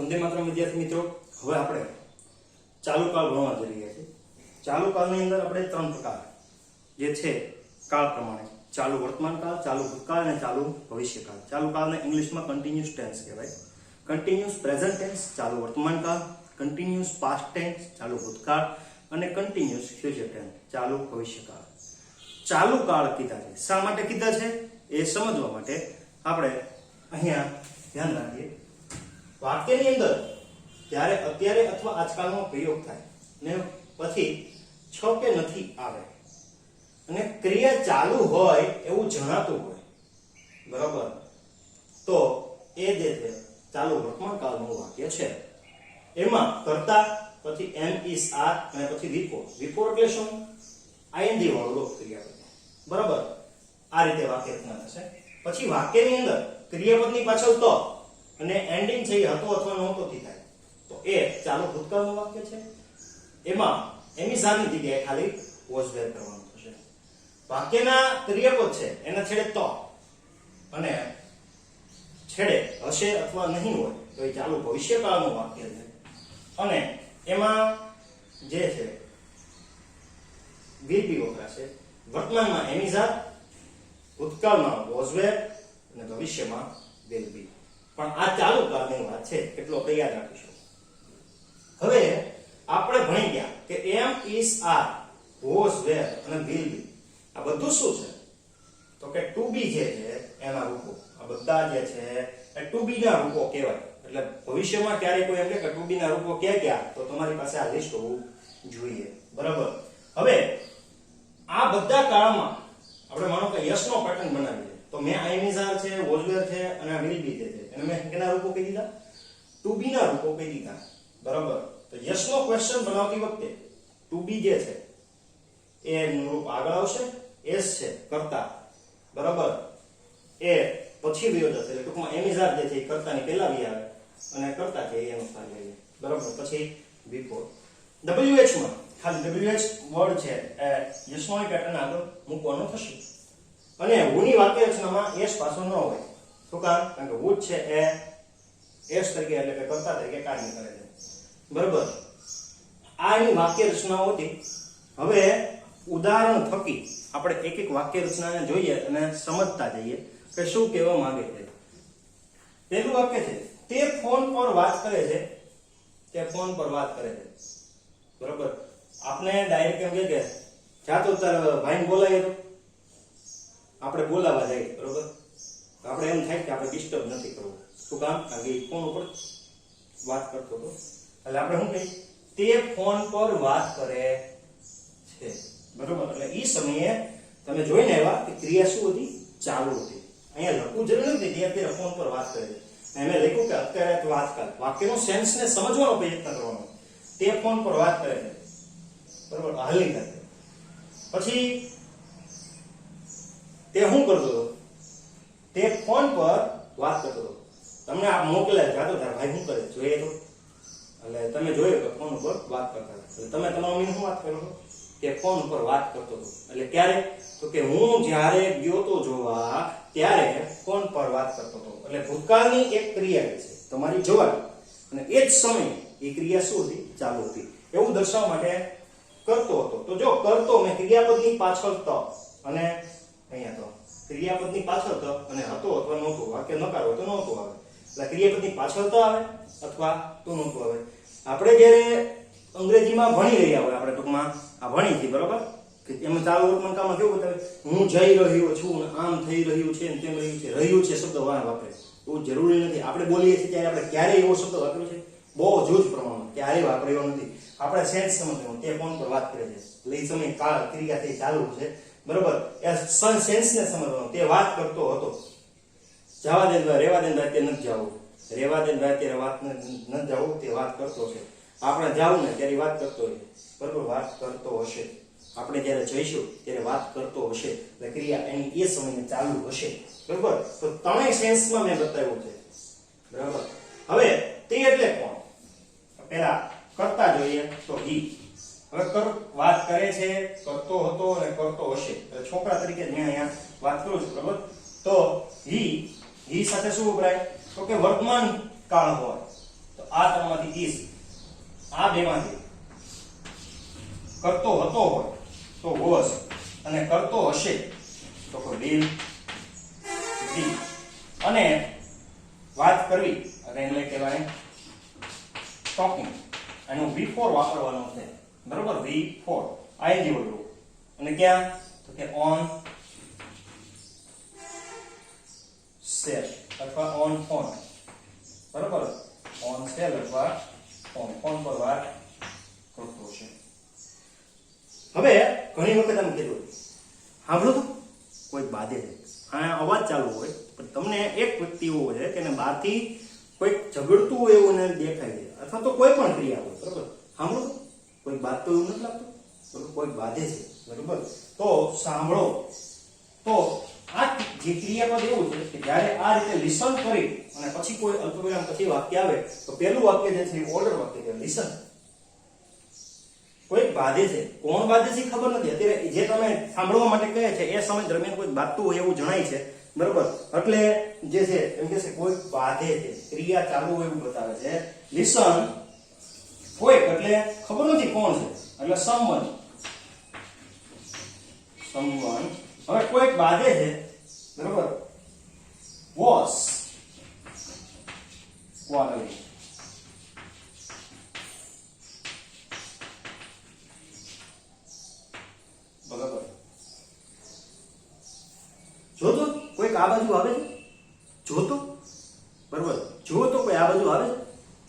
વંદે માતરમ વિદ્યાર્થી મિત્રો, હવે આપણે ચાલુ કાળ ભણવા જઈ રહ્યા છીએ। ચાલુ કાળની અંદર આપણે ત્રણ પ્રકાર જે છે કાળ પ્રમાણે ચાલુ વર્તમાન કાળ, ચાલુ ભૂતકાળ અને ચાલુ ભવિષ્યકાળ। ચાલુ કાળને ઇંગ્લિશમાં કન્ટિન્યુઅસ ટેન્સ કહેવાય। કન્ટિન્યુઅસ પ્રેઝન્ટ ટેન્સ ચાલુ વર્તમાન કાળ, કન્ટિન્યુઅસ પાસ્ટ ટેન્સ ચાલુ ભૂતકાળ અને કન્ટિન્યુઅસ ફ્યુચર ટેન્સ ચાલુ ભવિષ્યકાળ। ચાલુ કાળ કીધા છે, શા માટે કીધા છે એ સમજવા માટે આપણે અહીંયા ધ્યાન રાખીએ। વાક્યની અંદર જ્યારે અત્યારે અથવા આજકાલનો પ્રયોગ થાય ને પછી છ કે નથી આવે અને ક્રિયા ચાલુ હોય એવું જણાતું હોય, બરાબર, તો એ જે છે ચાલુ વર્તમાન કાળનું વાક્ય છે। એમાં કર્તા, પછી એમ ઇઝ આર અને પછી વિફોર। વિફોર એટલે શું? આઈએનજી વાળું લોક ક્રિયાપદ, બરાબર। આ રીતે વાક્ય રચના થશે। પછી વાક્યની અંદર ક્રિયાપદની પાછળ તો અને એન્ડિંગ છે એ હતો અથવા નહોતો થી થાય તો એ ચાલુ ભૂતકાળનું વાક્ય છે। એમાં એમિઝાની જગ્યાએ ખાલી વોઝ વેર કરવાનું થશે। વાક્યના ક્રિયાપદ છે એના છેડે તો અને છેડે હશે અથવા નહીં હોય તો એ ચાલુ ભવિષ્યકાળનું વાક્ય છે। અને એમાં જે છે will be વપરાશે। વર્તમાનમાં એમિઝા, ભૂતકાળમાં વોઝ વેર અને ભવિષ્યમાં will be। પણ આ ચાલુ કાળની વાત છે એટલો આપણે યાદ રાખીશું। હવે આપણે ભણી ગયા કે એમ ઇઝ આર, વોઝ વેર અને will be આ બધું શું છે? તો કે ટુ બી જે છે એના રૂપો, આ બધા જે છે એ ટુ બી ના રૂપો કહેવાય। એટલે ભવિષ્યમાં ક્યારે કોઈ એમ કે ટુ બી ના રૂપો ક્યાં ક્યાં, તો તમારી પાસે આ લિસ્ટ હોવું જોઈએ, બરાબર। હવે આ બધા કાળમાં આપણે માનો કે યસ નો પેટર્ન બનાવીએ તો મેં આઈમિઝાર છે, વોઝવેર છે અને આ વિલ બી જે છે એને મેં કેના રૂપો કહી દીધા? ટુ બી ના રૂપો કહી દીધા, બરાબર। તો યસ નો ક્વેશ્ચન બનાવતી વખતે ટુ બી જે છે એ નું રૂપ આગળ આવશે, એસ છે કર્તા, બરાબર, એ પછી વિયો જશે। એટલે ટૂંકમાં એમિઝાર જે છે એ કર્તાની પહેલા વી આવે અને કર્તા છે એનું સ્થાન લઈએ, બરાબર। પછી બિફોર WH માં ખાલી WH વર્ડ છે એ યસ નો પેટર્ન આગળ મૂકવાનો થશે અને હુની વાક્ય રચનામાં એસ પાછો ન હોય। શું કામ? કારણ કે વુડ છે એ એસ તરીકે એટલે કે કર્તા તરીકે કાર્ય કરે છે, બરાબર। આની વાક્ય રચનાઓ હતી। હવે ઉદાહરણ થકી આપણે એક એક વાક્ય રચનાને જોઈએ અને સમજતા જઈએ કે શું કહેવા માંગે છે। પહેલું વાક્ય છે તે ફોન પર વાત કરે છે, તે ફોન પર વાત કરે છે, બરાબર। આપણે ડાયરેક્ટ એમ કે જાતો તાર ભાઈને બોલાય તો આપણે બોલાવા જઈએ, બરાબર, આપણે એમ થાય કે આપણે ડિસ્ટર્બ નથી કરવું। શું કામ? કારણ કે ફોન ઉપર વાત કરતો હતો એટલે આપણે શું કહીએ? તે ફોન પર વાત કરે છે, બરાબર। એટલે એ સમયે તમે જોઈને આવ્યા કે ક્રિયા શું હતી? ચાલુ હતી। અહીંયા લખવું જરૂર નથી તે અત્યારે ફોન પર વાત કરે છે, મેં લખ્યું કે અત્યારે અથવા આજકાલ। વાક્યનો સેન્સને સમજવાનો પ્રયત્ન કરવાનો। તે ફોન પર વાત કરે છે, બરાબર, હાલની તારીખે। પછી તે શું કરતો હતો? તે ફોન પર વાત કરતો હતો। તમને આ મોકલ્યા જાતો તાર ભાઈ શું કરે જોઈએ તો એટલે તમે જોયું કે ફોન ઉપર વાત કરતા હતા એટલે તમે તમારો મીન શું વાત કરો છો કે ફોન ઉપર વાત કરતો હતો। એટલે ક્યારે? તો કે હું જ્યારે ગયો તો જોવા ત્યારે ફોન પર વાત કરતો હતો। એટલે ભૂતકાળની એક ક્રિયા છે તમારી જોવાની અને એ જ સમયે એ ક્રિયા શું હતી? ચાલુ હતી એવું દર્શાવવા માટે કરતો હતો। તો જો કરતો મેં ક્રિયાપદની પાછળ તો અને અહીંયા તો ક્રિયાપદની પાછળ તો અને હતો અથવા નહોતો, વાક્ય નકાર હોય તો નહોતો આવે। એટલે ક્રિયાપદની પાછળ તો આવે અથવા તો નહોતો આવે। આપણે જ્યારે અંગ્રેજીમાં ભણી રહ્યા હોય, આપણે ટૂંકમાં આ ભણી છે, બરાબર, કે એમાં ચાલુ વર્તમાન કાળમાં કેવું બતાવે? હું જઈ રહ્યો છું ને આમ થઈ રહ્યું છે ને તેમ રહ્યું છે। રહ્યું છે શબ્દ વાપરે એવું જરૂરી નથી। આપણે બોલીએ છીએ ત્યારે આપણે ક્યારેય એવો શબ્દ વાપર્યો છે? બહુ જૂજ પ્રમાણમાં ક્યારેય વાપર્યો નથી। આપણે સેન્સ સમજવાનું, તે ફોન પર વાત કરે છે એટલે એ સમય કાળ ક્રિયા તે ચાલુ છે, બરાબર। એ સેન્સને સમજવાનું, તે વાત કરતો હતો। જવા દે રેવા દે અત્યારે નથી જવું, રેવા દે અત્યારે વાત નથી જવું, તે વાત કરતો છે। આપણે જાવું ને ત્યારે વાત કરતો હોય, બરાબર, વાત કરતો હશે। આપણે જ્યારે જઈશું ત્યારે વાત કરતો હશે એટલે ક્રિયા એની એ સમયે ચાલુ હશે, બરાબર। તો ત્રણેય સેન્સમાં મેં બતાવ્યું છે, બરાબર। હવે તે એટલે કોણ? પહેલા કરતા જોઈએ તો હી। હવે વાત કરે છે, કરતો હતો અને કરતો હશે એટલે છોકરા તરીકે મેં અહીંયા વાત કરું છું, બરાબર। તો હી સાથે શું વપરાય? તો કે વર્તમાન કાળ હોય તો આ ત્રણમાંથી is આ બેમાંથી કરતો હતો હોય તો was અને કરતો હશે તો will be અને વાત કરવી અને એને કહેવાય ટોકિંગ એનું V4 વાપરવાનો છે બરોબર V4 ing વડું અને ક્યાં તો કે on cell અથવા on phone બરોબર on cell અથવા on phone પર વાત કરતો છે હવે ઘણી વખત આમ કીધું સાંભળો તો કોઈ બાધે છે આ અવાજ ચાલુ હોય પણ તમને એક વ્યક્તિ એવો હોય કે એને બહારથી કોઈ ઝઘડતું હોય એવું એને દેખાય છે અથવા તો કોઈ પણ ક્રિયા હોય બરોબર સાંભળો કોઈ બાદ તો એવું નથી લાગતું બરોબર કોઈ બાધે છે બરોબર તો સાંભળો તો આ જે ક્રિયાપદ એવું છે કે જ્યારે આ રીતે લિસન કરી અને પછી કોઈ અલ્પવિરામ પછી વાક્ય આવે તો પહેલું વાક્ય જે છે ઓર્ડર વાક્ય છે લિસન કોઈ બાધે છે કોણ બાધે છે ખબર નથી અત્યારે જે તમે સાંભળવા માટે કહે છે એ સમય દરમિયાન કોઈ બાધતું હોય એવું જણાય છે બરોબર એટલે જે છે એમ કે છે કોઈ બાધે છે ક્રિયા ચાલુ હોય એવું બતાવે છે લિસન કોઈ એટલે ખબર નથી કોણ છે એટલે someone હવે કોઈ બાધે છે બરોબર was quarreling બરાબર જો તો કોઈક આ બાજુ આવે છે જો તો બરાબર જો તો કોઈ આ બાજુ આવે છે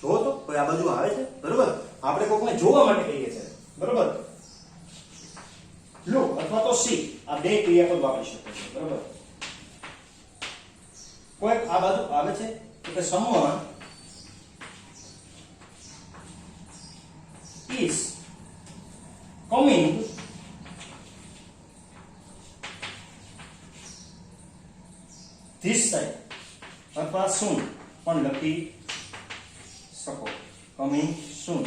જો તો કોઈ આ બાજુ આવે છે બરાબર આપણે કોકને જોવા માટે કહીએ છીએ બરાબર look અથવા તો see આ બે ક્રિયાપદ વાપરી શકો છો બરાબર કોઈક આ બાજુ આવે છે તો કે someone is coming this side અથવા soon પણ લખી શકો coming soon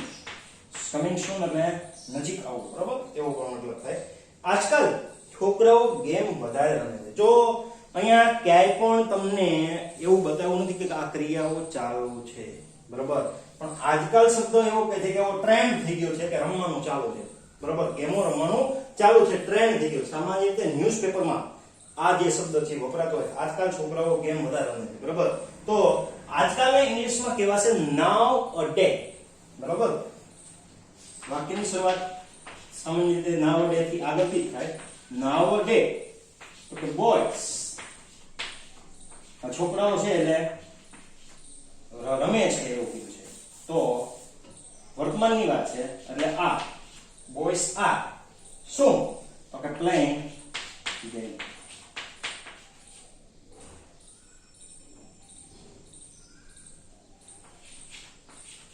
એટલે નજીક આવું બરાબર એવો પણ મતલબ થાય આજકાલ છોકરાઓ ગેમ વધારે રમે છે જો અહીંયા ક્યાંય પણ તમને એવું બતાવ્યું નથી કે આ ક્રિયાઓ ચાલુ છે બરાબર પણ આજકાલ શબ્દ એવો કહે છે કે એવો ટ્રેન્ડ થઈ ગયો છે કે રમવાનું ચાલુ છે બરાબર ગેમો રમવાનું ચાલુ છે ટ્રેન્ડ થઈ ગયો સામાન્ય રીતે ન્યૂઝપેપરમાં આ જે શબ્દ છે વપરાતો હોય આજકાલ છોકરાઓ ગેમ વધારે રમે છે બરાબર તો આજકાલના ઇંગ્લિશમાં કહેવાશે નાઉ અ ડે બરાબર વાક્યની શરૂઆત સામાન્ય રીતે નાઉ અ ડે થી આગળથી થાય નાઉ અ ડે તો કે બોયઝ આ છોકરાઓ છે એટલે રમે છે એવું કીધું છે તો વર્તમાનની વાત છે એટલે આ બોયઝ આ શું તો કે પ્લેઇંગ ગેમ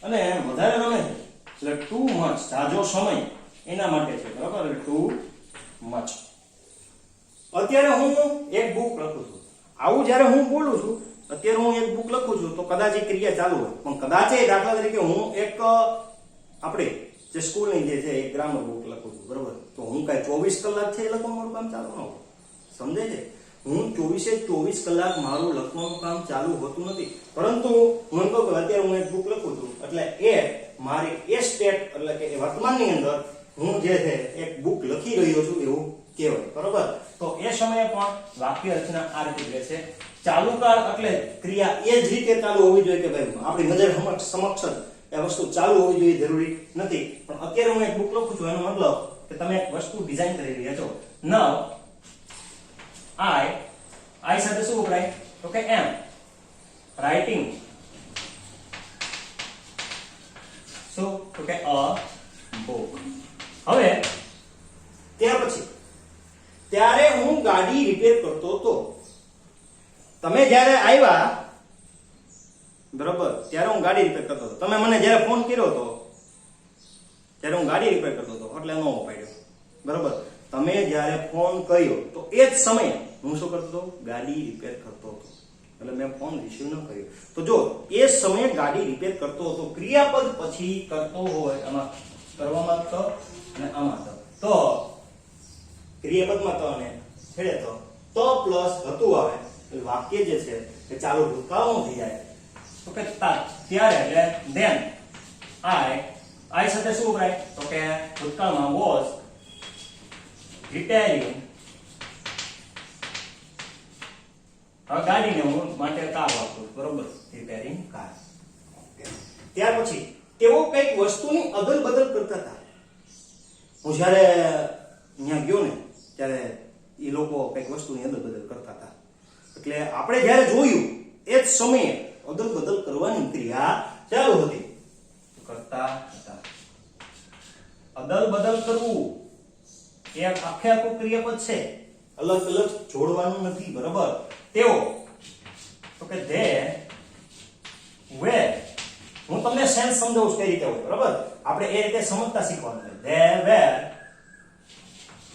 અને વધારે રમે છે એટલે ટુ મચ જાજો સમય એના માટે છે બરાબર એટલે ટુ મચ અત્યારે હું એક બુક લખું છું આવું જ્યારે હું બોલું છું અત્યારે હું એક બુક લખું છું તો કદાચ એ ક્રિયા ચાલુ હોય પણ કદાચ એ દાખલા તરીકે હું એક આપણે જે સ્કૂલની જે છે એક ગ્રામર બુક લખું છું બરાબર તો હું કઈ 24 કલાક છે એ લખવાનું મારું કામ ચાલુ ન હોય સમજે છે હું 24 કલાક મારું લખવાનું કામ ચાલુ હોતું નથી પરંતુ હું એમ કહું કે અત્યારે હું એક બુક લખું છું એટલે એ મારી એ સ્ટેટ એટલે કે વર્તમાનની અંદર હું જે છે એક બુક લખી રહ્યો છું એવું કહેવાય બરાબર તો એ સમયે પણ વાક્ય રચના આ રીતે રહેશે ચાલુ કાળ એટલે ક્રિયા એ જ રીતે ચાલુ હોવી જોઈએ કે ભાઈ આપણી નજર સમક્ષ એ વસ્તુ ચાલુ હોવી જોઈએ જરૂરી નથી પણ અત્યારે હું એક બુક લખું છું એનો મતલબ કે તમે એક વસ્તુ ડિઝાઇન કરી રહ્યા છો નાઉ I સાથે શું વપરાય તો કે am writing so તો કે a book હવે ત્યાર પછી ત્યારે હું ગાડી રિપેર કરતો હતો તમે જ્યારે આવ્યા બરાબર ત્યારે હું ગાડી રિપેર કરતો હતો તમે મને જ્યારે ફોન કર્યો હતો ત્યારે હું ગાડી રિપેર કરતો હતો એટલે નો ઉપાડ્યો બરાબર તમે જ્યારે ફોન કર્યો તો એ જ સમયે હું શું કરતો હતો ગાડી રિપેર કરતો હતો એટલે મેં ફોન રિસીવ ન કર્યો તો જો એ સમયે ગાડી રિપેર કરતો હતો ક્રિયાપદ પછી કરતો હોય આમાં કરવામાં તો અને આમાં તો ક્રિયાપદમાં તો અને છેડે તો પ્લસ હતું આવે એટલે વાક્ય જે છે એ ચાલુ ભૂતકાળનું થઈ જાય તો કે ત્યારે એટલે then I સાથે શું વપરાય તો કે ભૂતકાળમાં was repairing આ ગાડીને હું માટે કાર વાપરું બરોબર repairing car ત્યાર પછી તેઓ કઈક વસ્તુની અદલ બદલ કરતા હતા હું જ્યારે અહીંયા ગયો ને ત્યારે એ લોકો કઈક વસ્તુની અદલ બદલ કરતા હતા એટલે આપણે જ્યારે જોયું એ જ સમયે અદલ બદલ કરવાની ક્રિયા ચાલુ હતી કરતા હતા અદલ બદલ કરવું એ આખે આખું ક્રિયાપદ છે અલગ અલગ જોડવાનું નથી બરાબર તેઓ તો કે they were હું તમને સેન્સ સમજાવું કઈ રીતે હોય બરાબર આપણે એ રીતે સમજતા શીખવાનું છે they were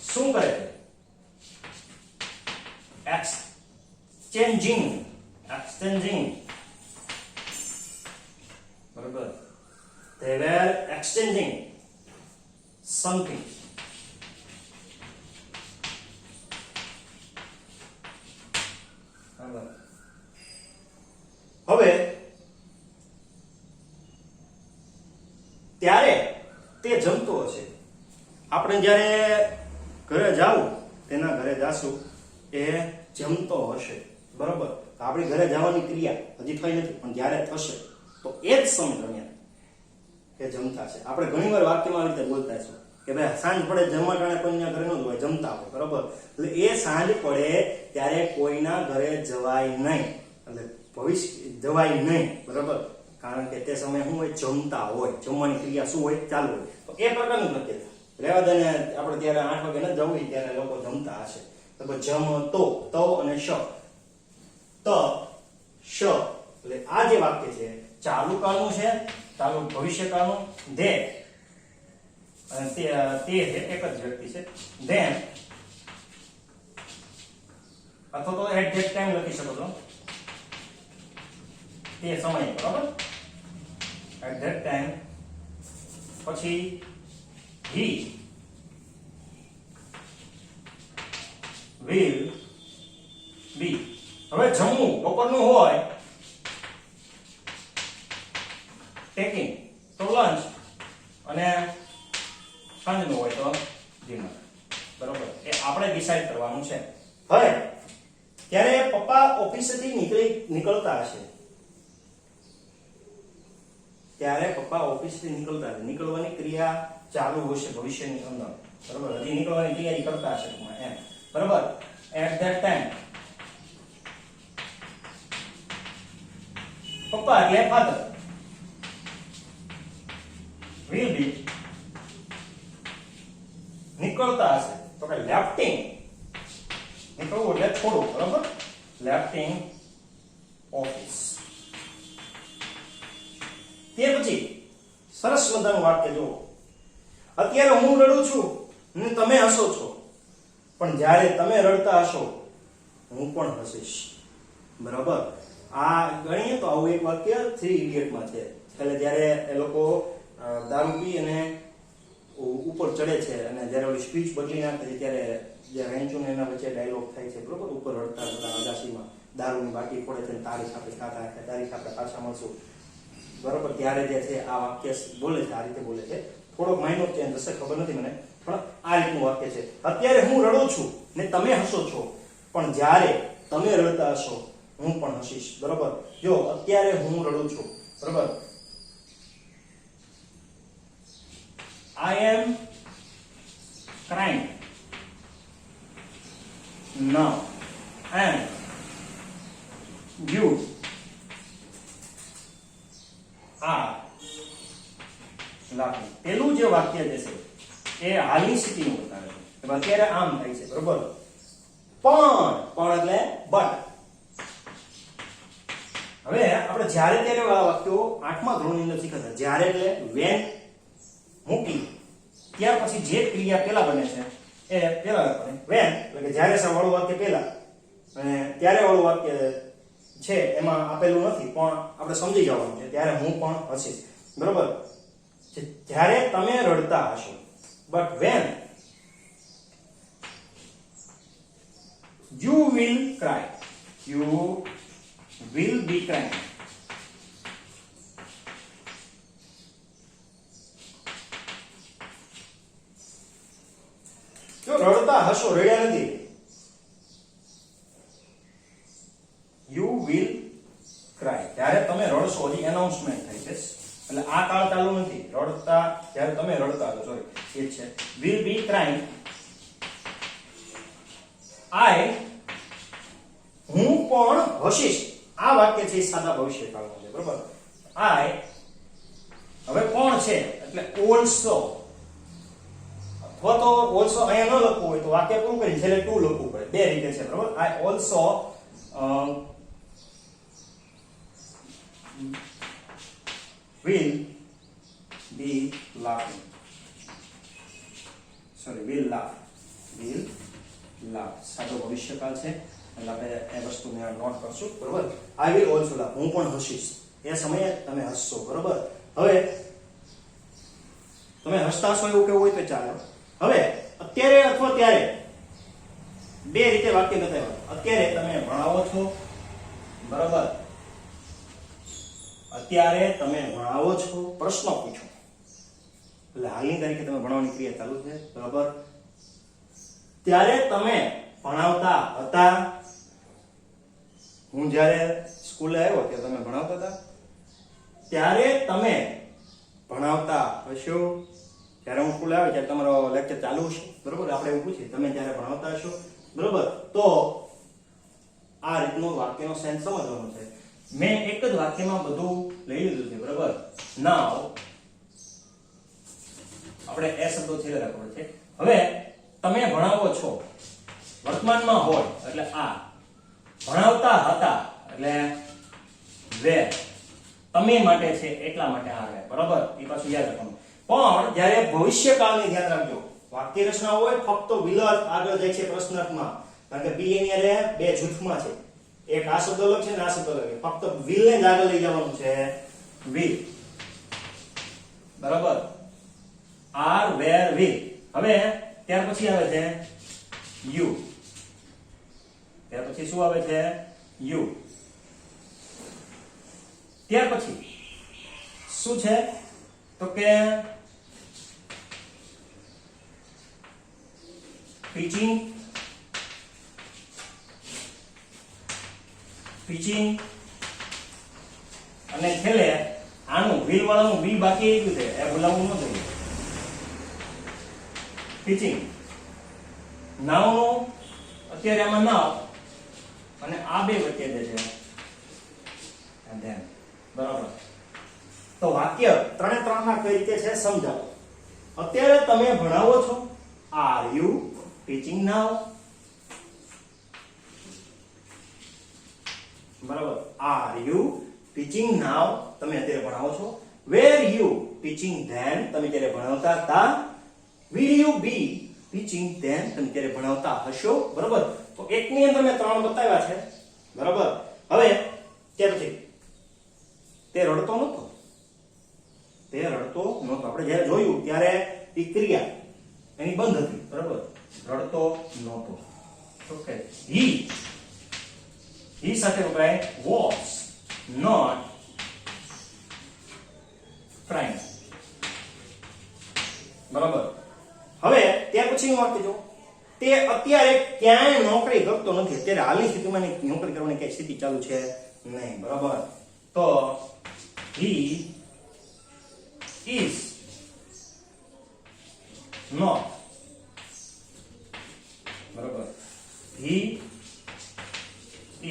શું કરે છે exchanging બરાબર they were exchanging something બરાબર હવે ત્યારે તે જમતો હશે આપણે જ્યારે ઘરે જાવું તેના ઘરે જાશું એ જમતો હશે બરાબર આપણી ઘરે જવાની ક્રિયા હજી થઈ નથી પણ જ્યારે થશે તો એ જ સમય દરમિયાન એ જમતા છે આપણે ઘણીવાર વાક્યમાં આવી રીતે બોલતા છીએ કે ભાઈ સાંજ પડે જમવા ટાણે કોઈના ઘરે ન જવાય જમતા હોય બરાબર એટલે એ સાંજ પડે ત્યારે કોઈના ઘરે જવાય નહીં એટલે ભવિષ્ય જવાય નહીં બરાબર કારણ કે તે સમયે શું હોય જમતા હોય જમવાની ક્રિયા શું હોય ચાલુ હોય તો એ પ્રકારનું પ્રત્યે રહેવા દે ને આપણે ત્યારે 8 વાગે ન જવું ત્યારે લોકો જમતા હશે બરાબર જમતો તો અને શ એટલે આ જે વાક્ય છે ચાલુ કાળનું છે ચાલુ ભવિષ્યકાળનું ધે અને તે એક જ વ્યક્તિ છે then અથવા તો એટ ધેટ ટાઈમ લખી શકો છો તે સમય બરાબર એટ ધેટ ટાઈમ પછી he will be હવે જમવું બપોરનું હોય ટેકિંગ તો લંચ અને સાંજનું હોય તો ડિનર બરોબર એ આપણે ડિસાઈડ કરવાનું છે હવે ત્યારે પપ્પા ઓફિસેથી નીકળતા હશે ત્યારે પપ્પા ઓફિસથી નીકળતા હશે નીકળવાની ક્રિયા ચાલુ હશે ભવિષ્યની અંદર બરોબર હજી નીકળવાની તૈયારી કરતા હશે એમ બરોબર એટ ધેટ ટાઈમ પપ્પા એટલે ફાધર will be નીકળતા હશે તો કે લેફ્ટિંગ નીકળવું એટલે થોડું બરાબર લેફ્ટિંગ ઓફિસ તે પછી સરસ મજાનું વાક્ય જુઓ અત્યારે હું રડું છું ને તમે હસો છો પણ જ્યારે તમે રડતા હશો હું પણ હસીશ બરાબર આ ગણીએ તો આવું એક વાક્ય 3 ઇડિયટમાં છે એટલે જ્યારે એ લોકો દારૂ પી અને ઉપર ચડે છે અને જ્યારે ઓલી સ્પીચ બદલી નાખે છે ત્યારે જે રેન્ચુને એના વચ્ચે ડાયલોગ થાય છે બરોબર ઉપર રડતા રડતા અગાસીમાં દારૂની બાકી પડે છે તારીખ આપણે ખાતા તારીખ આપણે પાછા મળશું બરોબર ત્યારે જે છે આ વાક્ય બોલે છે આ રીતે બોલે છે થોડોક માઇનોર ચેન્જ હશે ખબર નથી મને પણ આ રીતનું વાક્ય છે અત્યારે હું રડું છું ને તમે હસો છો પણ જ્યારે તમે રડતા હશો હું પણ હસીશ બરોબર જો અત્યારે હું રડું છું બરોબર I am crying now and you are laughing પેલું જે વાક્ય જે છે એ હાલની સ્થિતિનું બતાવે છે અત્યારે આમ થાય છે બરોબર પણ એટલે બટ હવે આપણે જ્યારે ત્યારે વાળા વાક્યો 8મા ધોરણની અંદર શીખતા જ્યારે એટલે when મૂકી ત્યાર પછી જે ક્રિયા પહેલા બને છે એ પહેલા બને when એટલે કે જ્યારે વાળું વાક્ય પહેલા અને ત્યારે વાળું વાક્ય છે એમાં આપેલું નથી પણ આપણે સમજી જવાનું છે ત્યારે હું પણ હસીશ બરોબર જ્યારે તમે રડતા હશો but when you will cry you will be crying હસો, રેડિયા નથી. You will cry. જ્યારે તમે રડશો, હજી એનાઉન્સમેન્ટ થાય છે, એટલે આ કાળ ચાલુ નથી. રડતા જ્યારે તમે રડતા છો, સોરી, એ છે વિલ બી ક્રાઇંગ. આઈ, હું પણ હસીશ. આ વાક્ય છે એ સાદા ભવિષ્યકાળનું છે, બરોબર. આઈ, હવે કોણ છે એટલે ઓલ્સો, અથવા તો ઓલ્સો અહીંયા ન લખવું હોય તો વાક્ય પૂરું કરી છેલ્લે ટુ લખવું પડે. બે રીતે છે, બરોબર. I also will be laughing. Sorry, will laugh. સાદો ભવિષ્યકાળ છે એટલે આપણે એ વસ્તુને નોટ કરશું, બરોબર. I will also laugh. હું પણ હસીશ. એ સમયે તમે હસશો, બરોબર. હવે તમે હસતા છો એવું કેવું હોય તો ચાલે. હવે અત્યારે અથવા ત્યારે બે રીતે વાક્ય બતાવ્યા. અત્યારે તમે ભણાવો છો, બરોબર. અત્યારે તમે ભણાવો છો, પ્રશ્ન પૂછો એટલે હાલની તારીખે તમે ભણાવવાની ક્રિયા ચાલુ છે, બરાબર. ત્યારે તમે ભણાવતા હતા. હું જ્યારે સ્કૂલે આવ્યો ત્યારે તમે ભણાવતા હતા. ત્યારે તમે ભણાવતા હશો. જ્યારે હું સ્કૂલે આવ્યો ત્યારે તમારો લેક્ચર ચાલુ હશે, બરોબર. આપણે એવું પૂછીએ તમે જ્યારે ભણાવતા હશો, બરોબર. તો આ રીતનું વાક્યનો સેન્સ સમજવાનો છે. મેં એક જ વાક્યમાં બધું લઈ લીધું છે, બરાબર. નાઉ આપણે એ શબ્દો છેલ્લે રાખવો છે. હવે તમે ભણાવો છો, વર્તમાનમાં હોય એટલે આ. ભણાવતા હતા એટલે વેર. તમે માટે છે એટલા માટે આ રહે, બરાબર. એ પાછું યાદ રાખવાનું. પણ જ્યારે ભવિષ્યકાળની ધ્યાન રાખજો. વાક્ય રચના હોય ફક્ત વિલ આગળ જાય છે પ્રશ્નાર્થમાં, કારણ કે બી એની અરે બે જૂથમાં છે. એક આ શબ્દ અલગ છે ને આ શબ્દ અલગ છે. ફક્ત will ને જ આગળ લઈ જવાનું છે. will, બરાબર. are, were, will. હવે ત્યાર પછી આવે છે you. ત્યાર પછી શું આવે છે? you. ત્યાર પછી શું છે તો કે preaching, અને છેલ્લે આનું will વાળાનું બી બાકી આવ્યું છે, એ ભૂલાવવું ન જોઈએ. ટીચિંગ નાઉ નું અત્યારે આમાં નાઉ અને આ બે વચ્ચે જે છે ધેન, બરાબર. તો વાક્ય ત્રણે ત્રણના કઈ રીતે છે સમજાવો. અત્યારે તમે ભણાવો છો. આર યુ ટીચિંગ નાઉ? બરાબર. આર યુ ટીચિંગ નાઉ? તમે અત્યારે ભણાવો છો. વેર યુ ટીચિંગ ધેન? તમે ત્યારે ભણાવતા હતા. will you be teaching then? તમે ત્યારે ભણાવતા હશો, બરાબર. તો એકની અંદર મેં ત્રણ બતાવ્યા છે, બરાબર. હવે ત્યાર પછી તે રડતો નહોતો. આપણે જ્યારે જોયું ત્યારે એ ક્રિયા એની બંધ હતી, બરાબર. રડતો નહોતો. ઓકે. he સાથે વપરાય was not crying, બરાબર. હવે ત્યાર પછીનું વાક્ય જો. તે અત્યારે ક્યાંય નોકરી કરતો નથી. અત્યારે હાલની સ્થિતિમાં નોકરી કરવાની કઈ સ્થિતિ ચાલુ છે નહીં, બરાબર. તો he is not, બરાબર. he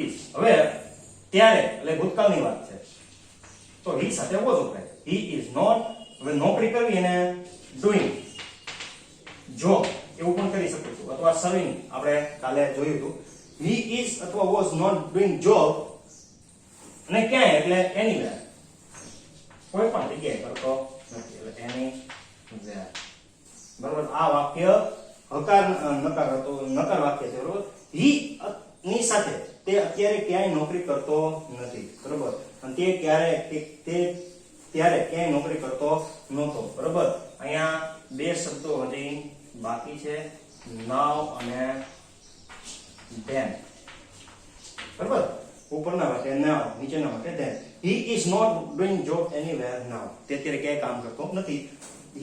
is. હવે ત્યારે એટલે ભૂતકાળની વાત છે તો he સાથે was વપરાય. he is not. હવે નોકરી કરવી એને doing જોબ એવું પણ કરી શકું છું, અથવા સર્વિંગ આપણે કાલે જોયું હતું. he is અથવા was not doing job અને ક્યાંય એટલે anywhere, કોઈ પણ જગ્યાએ કરતો નથી એટલે anywhere, બરાબર. આ વાક્ય નકાર વાક્ય છે, બરાબર. he ની સાથે તે અત્યારે ક્યાંય નોકરી કરતો નથી, બરાબર. અને તે ત્યારે ક્યાંય નોકરી કરતો નહોતો, બરાબર. અહીંયા બે શબ્દો હજી બાકી છે, now અને then, બરાબર. ઉપરના માટે now, નીચેના માટે then. he is not doing job anywhere now. તે અત્યારે ક્યાંય કામ કરતો નથી.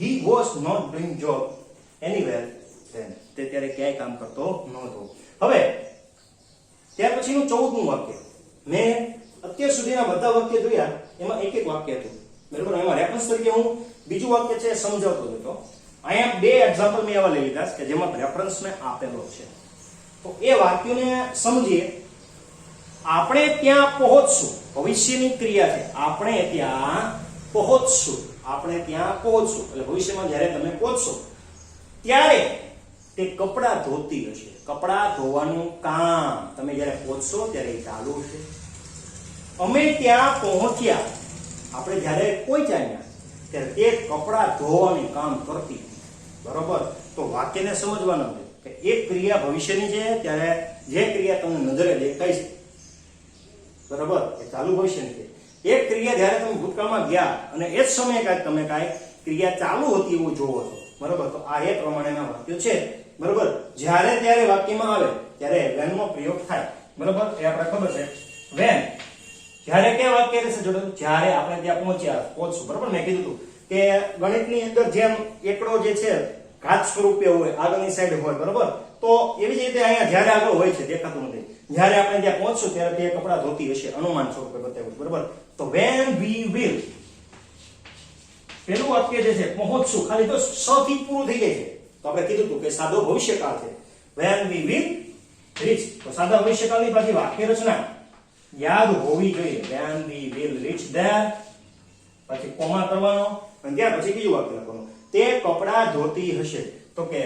he was not doing job anywhere then તે ત્યારે ક્યાંય કામ કરતો નહોતો. હવે ત્યાર પછીનું 14મું વાક્ય, મેં અત્યાર સુધીના બધા વાક્ય જોયા એમાં એક વાક્ય હતું, બરાબર. એમાં રેફરન્સ તરીકે હું બીજું વાક્ય છે સમજાવતો હતો. અહીંયા બે એક્ઝામ્પલ મેં એવા લઈ લીધા કે જેમાં રેફરન્સ મેં આપેલો છે. તો એ વાક્યને સમજીએ. આપણે ત્યાં પહોંચશું, ભવિષ્યની ક્રિયા છે. આપણે ત્યાં પહોંચશું, આપણે ત્યાં પહોંચશું એટલે ભવિષ્યમાં જ્યારે તમે પહોંચશો ત્યારે તે કપડાં ધોતી હશે. કપડાં ધોવાનું કામ તમે જ્યારે પહોંચશો ત્યારે ચાલુ છે. અમે ત્યાં પહોંચ્યા, આપણે જ્યારે પહોંચ્યા ત્યારે તે કપડાં ધોવાનું કામ કરતી, બરોબર. તો વાક્યને સમજવાનું છે કે એક ક્રિયા ભવિષ્યની છે ત્યારે જે ક્રિયા તમને નજરે દેખાય છે, બરોબર, એ ચાલુ ભવિષ્યની છે. એક ક્રિયા જ્યારે તમે ભૂતકાળમાં ગયા અને એ જ સમયે કાંઈક તમે કાંઈ ક્રિયા ચાલુ હતી એવું જોવો છો, બરોબર. તો આ એ પ્રમાણેના વાક્યો છે, બરોબર. જ્યારે ત્યારે વાક્યમાં આવે ત્યારે when નો પ્રયોગ થાય, બરોબર. એ આપણે ખબર છે. when જ્યારે કે વાક્ય રહેશે જોડે જ્યારે આપણે ત્યાં પહોંચશું, બરોબર. મેં કીધું હતું કે ગણિતની અંદર જેમ એકડો જે છે ઘાત સ્વરૂપે હોય, આગળની સાઈડ હોય, બરોબર. તો એવી જ રીતે અહીંયા જ્યારે આગળ હોય છે દેખાતું નથી. જ્યારે આપણે ત્યાં પહોંચશું ત્યારે તે કપડાં ધોતી હશે, અનુમાન સ્વરૂપે બતાવ્યું, બરોબર. તો when we will, પેલું વાક્ય જે છે પહોંચશું, ખાલી તો સ થી પૂરું થઈ જાય છે. તો આપણે કીધું હતું કે સાદો ભવિષ્યકાળ છે. when we will reach, તો સાદા ભવિષ્યકાળની પાછી વાક્ય રચના યાદ હોવી જોઈએ. when we will reach there, પછી કોમા કરવાનો અને ત્યાર પછી બીજું વાક્ય લખવાનું, તે કપડાં ધોતી હશે. તો કે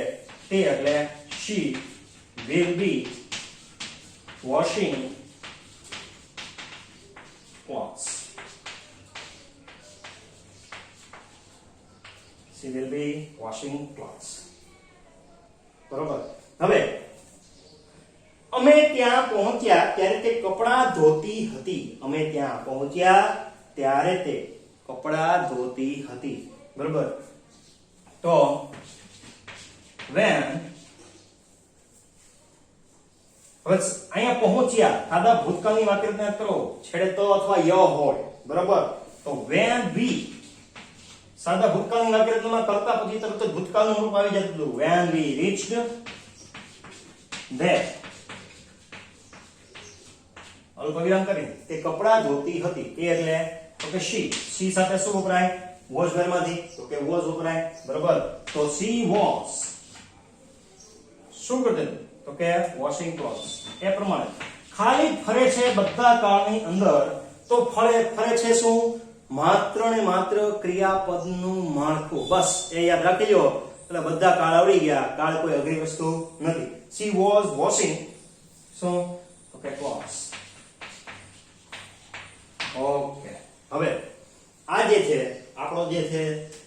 તે એટલે she will be washing clothes. She will be washing clothes. બરોબર. હવે અમે ત્યાં પહોંચ્યા ત્યારે તે કપડાં ધોતી હતી. અમે ત્યાં પહોંચ્યા ત્યારે તે કપડાં ધોતી હતી, બરોબર. તો when, હવે અહીંયા પહોંચ્યા સાદા ભૂતકાળની વાક્યરચના કરો, છેડે તો અથવા ય હોય, બરોબર. તો when we, સાદા ભૂતકાળની વાક્યરચનામાં કરતા પછી તરત જ ભૂતકાળનું રૂપ આવી જતું હતું. when we reached there, અલ્પવિરામ કરીને તે કપડાં ધોતી હતી. તે એટલે તો કે she સાથે શું વપરાય? was where માંથી તો કે was વપરાય, બરોબર. તો she was શું કરતી હતી? તો કે washing clothes. એ પ્રમાણે ખાલી ફરે છે બધા કાળની અંદર. તો ફરે છે શું? માત્ર ને માત્ર ક્રિયાપદનું માળખું. બસ એ યાદ રાખીજો એટલે બધા કાળ આવડી ગયા. કાળ કોઈ અઘરી વસ્તુ નથી. she was washing શું? તો કે clothes. ઓકે. હવે આ જે છે આપણો જે છે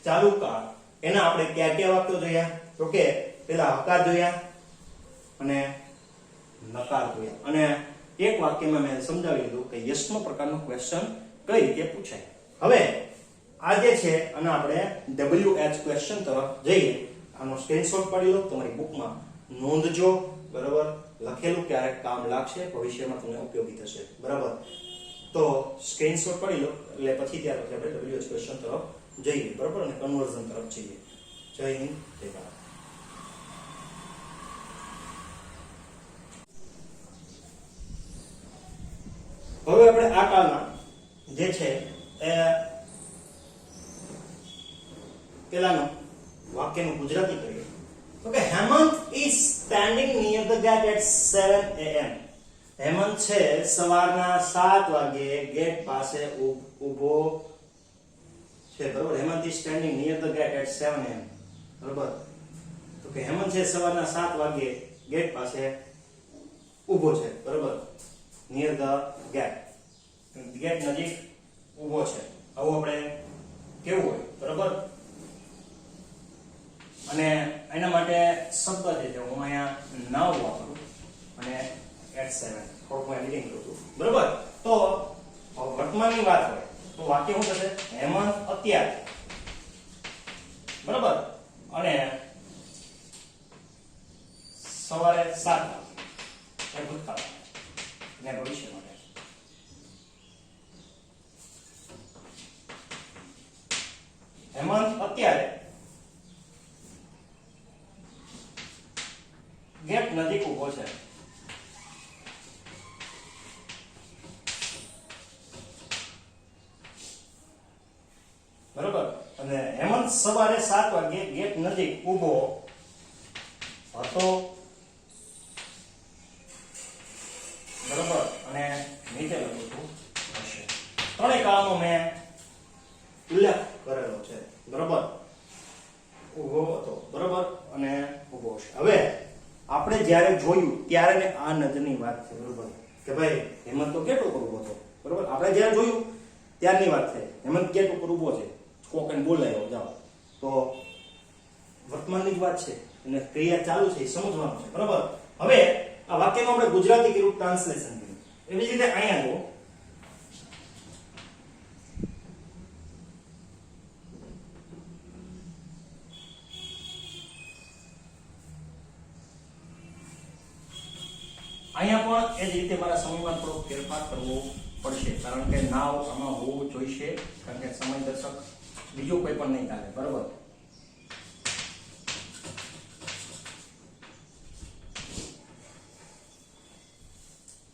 ચાલુ કાળ, એના આપણે કયા કયા વાક્યો જોયા? તો કે પેલા હકાર જોયા અને નકાર જોયા. અને એક વાક્યમાં મેં સમજાવી દીધું કે યસનો પ્રકારનો ક્વેશ્ચન કઈ રીતે પૂછાય. હવે આ જે છે અને આપણે WH ક્વેશ્ચન તરફ જઈએ. આનો સ્ક્રીનશોટ પાડી લો, તમારી બુકમાં નોંધજો, બરાબર. લખેલું ક્યારેક કામ લાગશે, ભવિષ્યમાં તમને ઉપયોગી થશે, બરાબર. તો સ્ક્રીનશોટ પાડી લો એટલે પછી ત્યાર પછી આપણે WH ક્વેશ્ચન તરફ જઈએ, બરાબર, અને કન્વર્ઝન તરફ જઈએ. જય હિન્દ, જય ભારત. હવે આપણે આ કાળના જે છે એ પેલાનું વાક્યનું ગુજરાતી કરીએ. તો કે Hemant is standing near the gate at 7 am. Hemant છે સવારના 7 વાગ્યે ગેટ પાસે ઊભો છે, બરોબર. Hemant is standing near the gate at 7 am, બરોબર. તો કે હેમંત છે સવારના 7 વાગ્યે ગેટ પાસે ઊભો છે, બરોબર. near the gate, ગેટ નજીક ઊભો છે. આવું આપણે કેવું હોય, બરોબર. અને એના માટે શબ્દ જે છે હું અહીંયા નાવ વાપરું અને at 7 થોડું એડિટિંગ કરું છું, બરોબર. તો વર્તમાનની વાત હોય તો વાક્ય શું થશે? હેમંત અત્યારે, બરોબર, અને સવારે 7 વાગે ભૂતકાળ ને ભવિષ્ય માટે. હેમંત અત્યારે હેમંત સવારે 7 વાગે ગેટ નજીક ઊભો હતો, બરાબર, અને નીચે લખું છું હશે. ત્રણેય કાળનો મેં ઉલ્લેખ કરેલો છે, બરાબર. ઊભો હતો, બરાબર, અને ઊભો હશે. હવે આપણે જ્યારે જોયું ત્યારે ને આ નજરની વાત છે, બરાબર, કે ભાઈ હેમંત તો ગેટ ઉપર ઊભો હતો, બરાબર. આપણે જ્યારે જોયું ત્યારની વાત છે, હેમંત ગેટ ઉપર ઊભો છે, કોકને બોલાયો જાઓ, તો વર્તમાનની જ વાત છે અને ક્રિયા ચાલુ છે એ સમજવાનું છે, બરાબર. હવે આ વાક્યનું આપણે ગુજરાતી કર્યું, ટ્રાન્સલેશન કર્યું. એવી જ રીતે અહીંયા જો અહીંયા પણ એ જ રીતે મારા સમયમાં થોડો ફેરફાર કરવો પડશે, કારણ કે નાવ આમાં હોવું જોઈશે, કારણ કે સમય દર્શક બીજું કોઈ પણ નહીં ચાલે, બરાબર.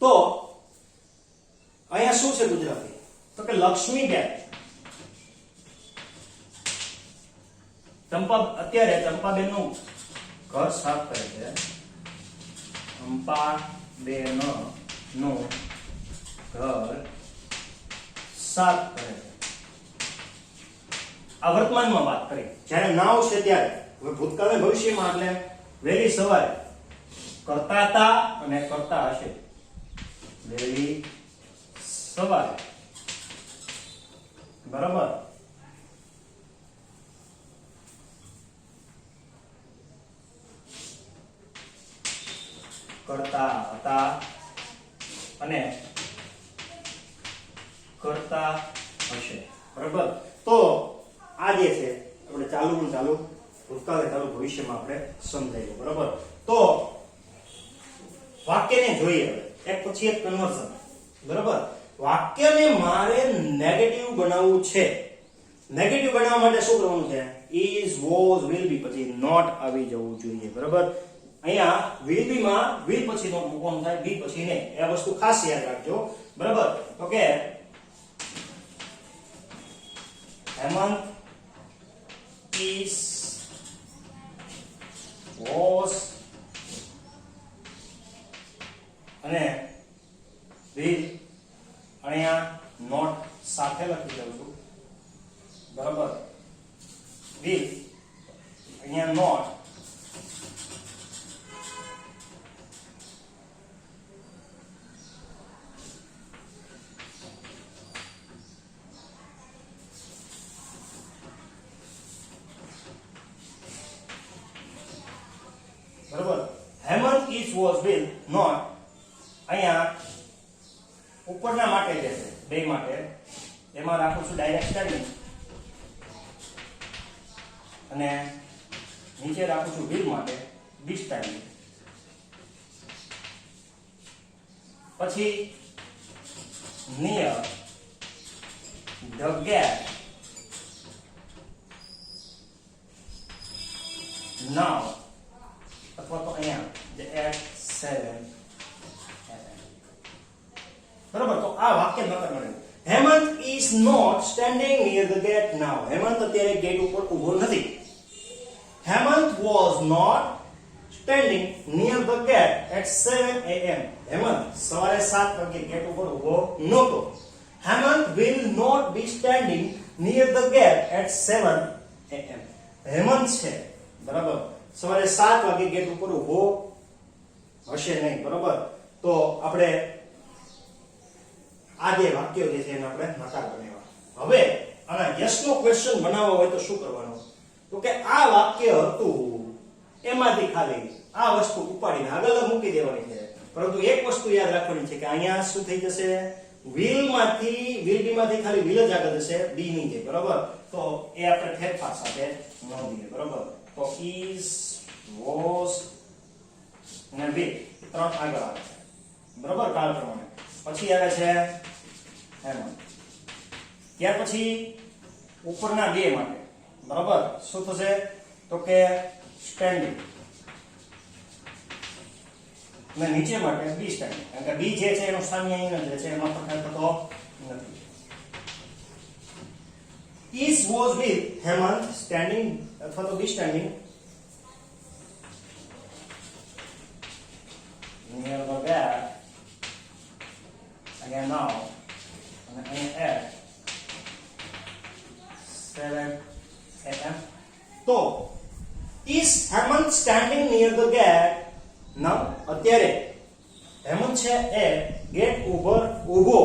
તો અહીંયા શું છે ગુજરાતી? તો કે લક્ષ્મીબેન અત્યારે ચંપાબેનનું ઘર સાફ કરે છે. ચંપાબેનનું ઘર સાફ કરે છે. આ વર્તમાનમાં વાત કરી, જ્યારે નાવ છે ત્યારે. હવે ભૂતકાળ અને ભવિષ્યમાં એટલે વહેલી સવારે કરતા હતા અને કરતા હશે. વહેલી સવારે, બરાબર, કરતા હતા અને કરતા હશે, બરાબર. તો આ જે છે આપણે ચાલુ ભૂતકાળ ચાલુ ભવિષ્યમાં આપણે સમજાયું, બરાબર. તો વાક્યને જોઈએ હવે એક પછી એક કન્વર્ઝન, બરાબર. વાક્યને મારે નેગેટિવ બનાવવું છે. નેગેટિવ બનાવવા માટે શું કરવાનું છે? is, was, will be પછી not આવી જવું જોઈએ, બરાબર. અહીંયા will be માં will પછી નોટ મૂકવાનું થાય, be પછી નહીં. એ વસ્તુ ખાસ યાદ રાખજો, બરાબર. તો કે હેમંત is, was અને will અહીંયા નોટ સાથે લખી દઉં છું, બરાબર. will અહીંયા નોટ બરાબર. Hemant is, was, will not અહીંયા ઉપરના માટે જે છે બે માટે એમાં રાખું છું ડાયરેક્ટ સ્ટેન્ડિંગ અને નીચે રાખું છું will માટે બી સ્ટેન્ડિંગ. પછી near the gap now અથવા તો અહીંયા જે at 7 બરાબર. તો આ વાક્ય નકર મળે. Hemant is not standing near the gate now. Hemant અત્યારે ગેટ ઉપર ઊભો નથી. Hemant was not standing near the gate at 7 am. Hemant સવારે 7 વાગે ગેટ ઉપર ઊભો નહોતો. Hemant will not be standing near the gate at 7 am. Hemant છે, બરાબર, સવારે 7 વાગે ગેટ ઉપર ઊભો હશે નહીં, બરાબર. તો આપણે આ જે વાક્યો જે છે એને આપણે નકાર બનાવ્યા. હવે આના યસ નો ક્વેશ્ચન બનાવવો હોય તો શું કરવાનું? તો કે આ વાક્ય હતું એમાંથી ખાલી આ વસ્તુ ઉપાડીને આગળ મૂકી દેવાની છે. પરંતુ એક વસ્તુ યાદ રાખવાની છે કે અહીંયા શું થઈ જશે? will be માંથી ખાલી will જ આગળ જશે, be નહીં જાય, બરાબર. તો એ આપણે ફેરફાર સાથે નોંધીએ, બરાબર. તો is, was અને will ત્રણ આગળ આવે છે, બરાબર, કાળ પ્રમાણે. પછી આવે છે હેમંત. ત્યાર પછી ઉપરના બે માટે, બરાબર, શું થશે? તો કે સ્ટેન્ડિંગ અને નીચે માટે બી સ્ટેન્ડિંગ, કારણ કે બી જે છે એનું સ્થાન અહીં જ છે, એમાં ફેરફાર થતો નથી. is, was with Hemant standing અથવા તો be standing near the gate again now and at 7 a.m. તો is Hemant standing near the gate now? અત્યારે હેમંત છે એ ગેટ ઉપર ઊભો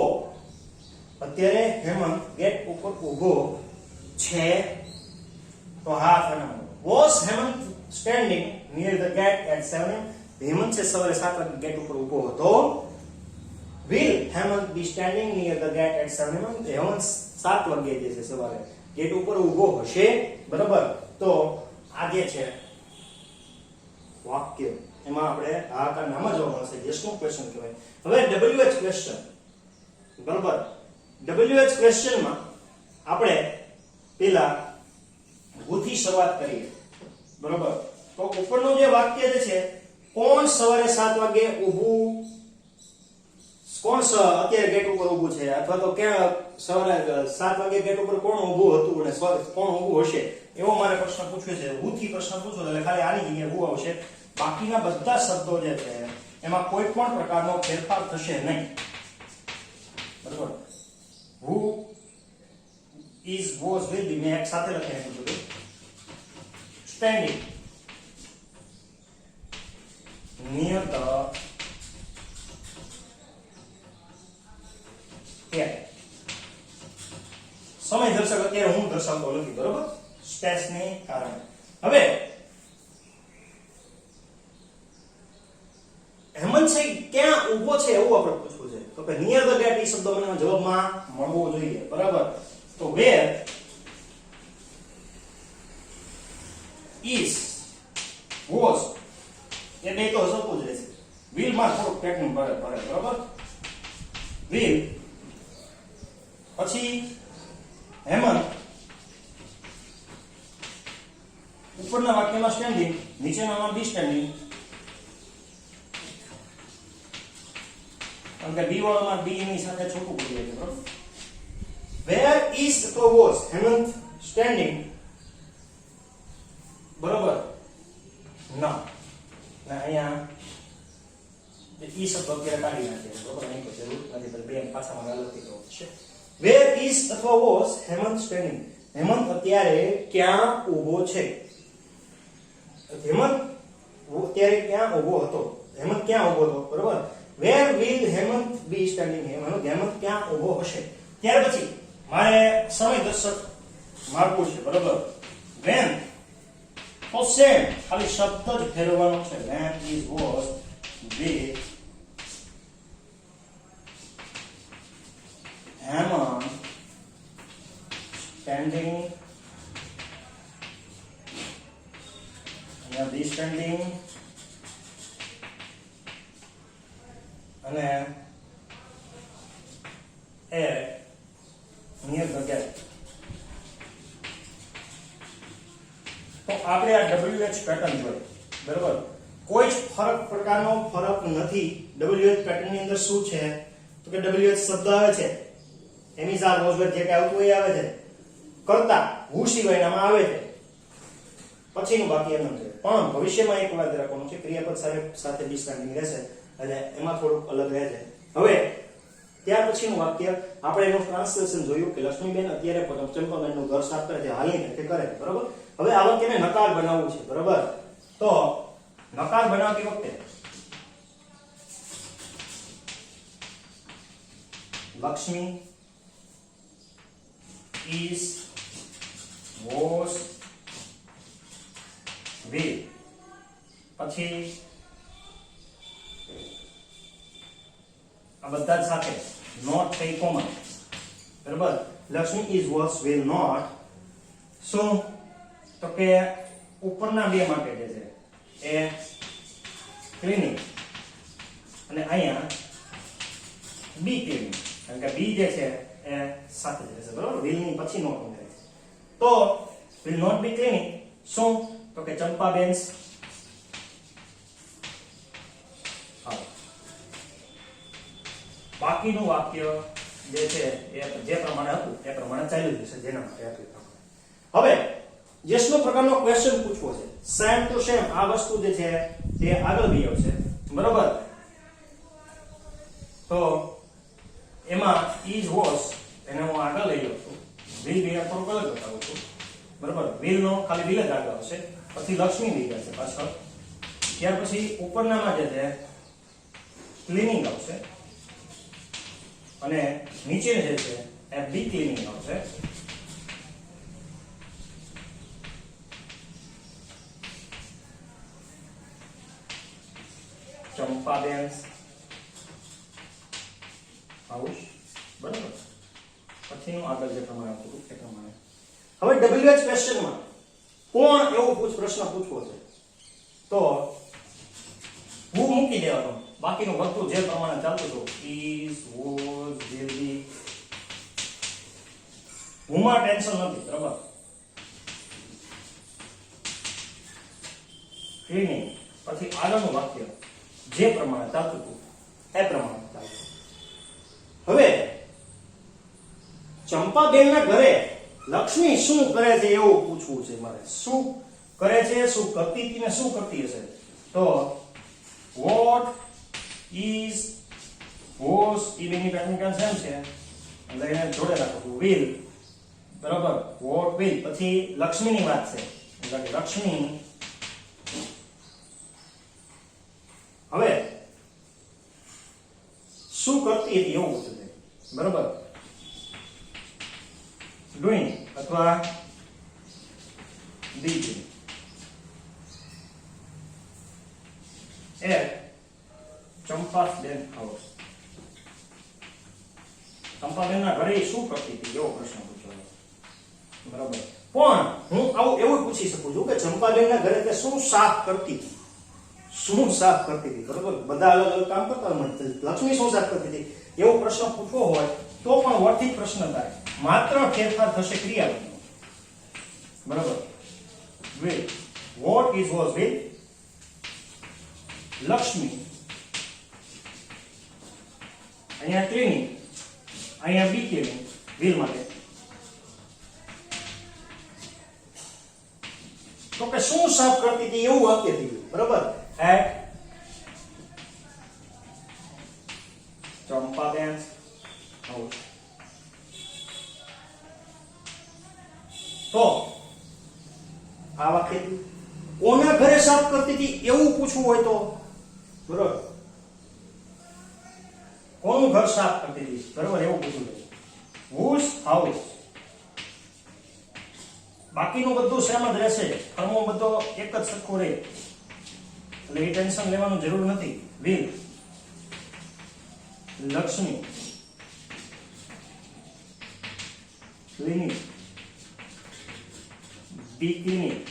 અત્યારે હેમંત ગેટ ઉપર ઊભો છે તો હા ફરમાવો was Hemant standing near the gate at 7 am? Hemant છે સવારે 7 વાગે ગેટ ઉપર ઊભો હતો. will Hemant be standing near the gate at 7 am? Hemant 7 વાગે જે છે સવારે ગેટ ઉપર ઊભો હશે બરાબર. તો આ જે છે વાક્ય એમાં આપણે હાહાકાર નામાં જવાબ મળશે. યસ નો ક્વેશ્ચન કહેવાય. હવે WH ક્વેશ્ચન બરાબર. WH ક્વેશ્ચન માં આપણે પેલા who થી શરૂઆત કરીએ બરાબર. તો ઉપરનું જે વાક્ય જે છે કોણ સવારે 7 વાગે ઊભું કોણ અત્યારે ગેટ ઉપર ઊભું છે અથવા તો કે સવારે 7 વાગે ગેટ ઉપર કોણ ઊભું હતું અને કોણ ઊભું હશે એવો મારે પ્રશ્ન પૂછ્યો છે. who થી પ્રશ્ન પૂછો એટલે ખાલી આની જગ્યાએ who આવશે. બાકીના બધા શબ્દો જે છે એમાં કોઈ પણ પ્રકારનો ફેરફાર થશે નહીં બરાબર. who is was will be મેં એક સાથે લખી નાખ્યું બધું. standing near the gate. સમય દર્શક અત્યારે હું દર્શાવતો નથી બરાબર સ્પેસ ને કારણે. હવે હેમંત છે ક્યાં ઊભો છે એવું આપણે પૂછવું છે. તો કે નિયર ધ ગેટ એ શબ્દ મને જવાબમાં મળવો જોઈએ બરાબર. તો where is was એ બે તો સરખું જ રહેશે. will માં થોડું પેટર્ન પડે બરાબર. will પછી હેમંત ઉપરના વાક્યમાં સ્ટેન્ડિંગ નીચેનામાં બી સ્ટેન્ડિંગ કારણ કે બી વાળામાં બી ની સાથે છૂટું પડી જાય બરાબર. where is અથવા was હેમંત સ્ટેન્ડિંગ બરાબર ના અહીંયા ઈ શબ્દ અત્યારે કાઢી નાખીએ બરાબર. અહીં તો જરૂર નથી તો બે પાછામાં અલગથી કરવું પડશે. where is અથવા was હેમંત સ્ટેન્ડિંગ હેમંત અત્યારે ક્યાં ઊભો છે. હેમંત અત્યારે ક્યાં ઊભો હતો હેમંત ક્યાં ઊભો હતો બરાબર. where will Hemant be standing Hemant ક્યાં ઊભો હશે. ત્યાર પછી મારે સમય દર્શક માર્કું છે બરાબર. when તો સેમ ખાલી શબ્દ જ ફેરવવાનો છે. when is was with Hemant standing and be standing અને near the gate. તો આપણે આ WH પેટર્ન જોઈ બરાબર. કોઈ જ પ્રકારનો ફરક નથી. WH પેટર્ન ની અંદર શું છે તો કે WH શબ્દ આવે છે એની સાથે was જે કે આવતું એ આવે છે કરતા who સિવાયનામાં આવે છે પછીનું બાકી એમ છે. પણ ભવિષ્યમાં એક વાત રાખવાનું છે ક્રિયાપદ સાથે બી સ્ટેન્ડિંગ રહેશે એટલે એમાં થોડુંક અલગ રહે છે. હવે ત્યાર પછીનું વાક્ય આપણે એનું ટ્રાન્સલેશન જોયું કે લક્ષ્મીબેન અત્યારે ચંપાબેનનું ઘર સાફ કરે છે હાલની ઘટે કરે બરાબર. હવે આ વાક્યને નકાર બનાવવું છે બરાબર. તો નકાર બનાવતી વખતે લક્ષ્મી is was will પછી આ બધા સાથે નોટ થઈ કોમન બરાબર. Lakshmi is was will not શું તો કે ઉપરના બે માટે જે છે એ ક્લિનિક અને અહીંયા બી ક્લિનિક કારણ કે બી જે છે એ સાથે જ રહેશે બરાબર. will ની પછી નોટ ઉમેરે છે તો will not be clinic શું તો કે ચંપાબેન બાકીનું વાક્ય જે છે એ જે પ્રમાણે હતું એ પ્રમાણે ચાલ્યું જશે જેના માટે આપ્યું હવે યસ નો પ્રકારનો ક્વેશ્ચન પૂછવો છે, સેમ ટુ સેમ આ વસ્તુ જે છે તે આગળ બી આવશે, બરોબર. તો એમાં ઇઝ વોઝ એને હું આગળ લઈ લઉં છું, વિલ બી થોડુંક અલગ બતાવું છું, બરોબર. વિલ નો ખાલી વિલ જ આગળ આવશે, પછી લક્ષ્મી બી આવશે પાછળ, ત્યાર પછી ઉપરનામાં જે છે ક્લીનિંગ આવશે અને નીચે જે છે એ બી ક્લીનિંગ આવશે. ચંપાબેન હાઉસ, બરાબર. પછીનું આગળ જે પ્રમાણે આવતું એ પ્રમાણે. હવે WH ક્વેશ્ચનમાં કોણ એવો પ્રશ્ન પૂછવો છે તો હું મૂકી દેવાનો, બાકીનું બધું જે પ્રમાણે ચાલતું હતું ઇઝ વોઝ વિલ બી, હુંમાં ટેન્શન નથી, બરાબર. ક્લીનિંગ પછી આગળનું વાક્ય જે પ્રમાણે ચાલતું હતું એ પ્રમાણે ચાલતું. હવે ચંપાબેનના ઘરે લક્ષ્મી શું કરે છે એવું પૂછવું છે મારે. શું કરે છે, શું કરતી હતી ને શું કરતી હશે. તો what is was એ બેની પેટર્ન સેમ છે એટલે એને જોડે રાખો છું will, બરાબર. what will પછી લક્ષ્મીની વાત છે એટલે કે લક્ષ્મી હવે શું કરતી હતી એવું પૂછે છે, બરાબર. ડુઈંગ અથવા ડીડિંગ એટ ચંપાબેન હાઉસ. ચંપાબેનના ઘરે શું કરતી હતી એવો પ્રશ્ન પૂછ્યો, બરાબર. પણ હું આવું એવું પૂછી શકું છું કે ચંપાબેનના ઘરે તે શું સાફ કરતી હતી, શું સાફ કરતી હતી, બરાબર. બધા અલગ અલગ કામ કરતા હોય, લક્ષ્મી શું સાફ કરતી હતી એવો પ્રશ્ન પૂછવો હોય તો પણ વર્તિત પ્રશ્ન થાય, માત્ર ફેરફાર થશે ક્રિયાનો, બરાબર. will, what is was will Lakshmi, અહીંયા ક્લીનિંગ, અહીંયા બી ક્લીનિંગ will માટે. તો કે શું સાફ કરતી હતી એવું વાક્ય થયું, બરાબર. at Champaben house. તો આ વાક્ય કોના ઘરે સાફ કરતી હતી એવું પૂછવું હોય તો, બરોબર. કોનું ઘર સાફ કરતી હતી, બરોબર, એવું પૂછવું છે. whose house. બાકીનું બધું સેમ જ રહેશે, કર્મો બધો એક જ સરખો રહે એટલે એ ટેન્શન લેવાનું જરૂર નથી. will Lakshmi cleaning be cleaning.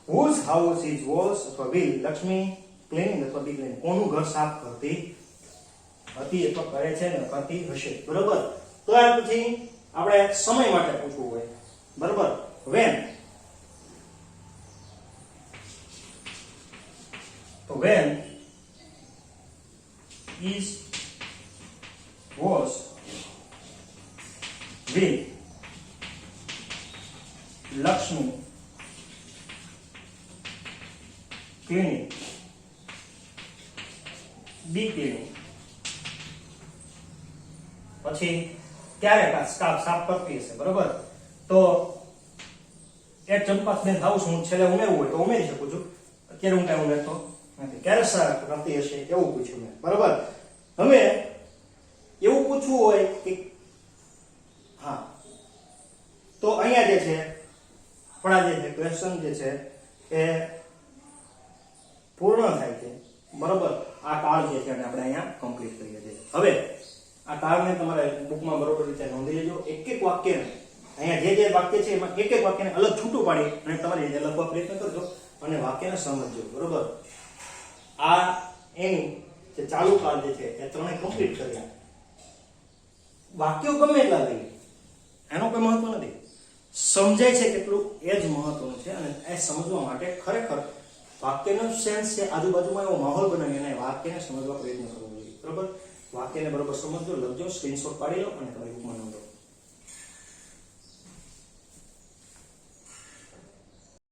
whose house is was અથવા will લક્ષ્મી ક્લીનિંગ અથવા બી ક્લીનિંગ, કોનું ઘર સાફ કરતી હતી અથવા કરે છે ને કરતી હશે, બરોબર. તો આ પછી આપણે સમય માટે પૂછવું હોય, બરોબર. when, તો when is was will Lakshmi cleaning be cleaning. પછી ક્યારે સ્કાર્ફ સાફ કરતી હશે, બરોબર. તો એક ચંપાબેન હાઉસ હું છેલ્લે ઉમેરવું હોય તો ઉમેરી શકું છું, અત્યારે હું કઈ ઉમેરતો નથી. ક્યારે સાફ કરતી હશે એવું પૂછ્યું મેં, બરોબર. હવે એવું પૂછવું હોય કે હા તો અહીંયા જે છે આપણા જે ક્વેશ્ચન જે છે એ પૂર્ણ થાય છે, બરોબર. આ કાળ જે છે આપણે અહીંયા કમ્પ્લીટ કરીએ છીએ. હવે આ કાળને તમારે બુકમાં બરોબર રીતે નોંધી લેજો. એક એક વાક્યને અહીંયા જે વાક્ય છે એમાં એક એક વાક્યને અલગ છૂટું પાડી અને તમારી રીતે લખવા પ્રયત્ન કરજો અને વાક્યને સમજજો, બરોબર. આ એની જે ચાલુ કાળ જે છે એ ત્રણે કમ્પ્લીટ કર્યા. વાક્યો ગમે એટલા લઈએ એનો કોઈ મહત્વ નથી, સમજાય છે કેટલું એ જ મહત્વનું છે. અને એ સમજવા માટે ખરેખર વાક્યનો સેન્સ છે, આજુબાજુમાં એવો માહોલ બનાવી અને વાક્યને સમજવા પ્રયત્ન કરવો જોઈએ, બરોબર. વાક્યને બરોબર સમજો, લખજો, સ્ક્રીનશોટ પાડી લો અને તમારી બુકમાં નોંધો.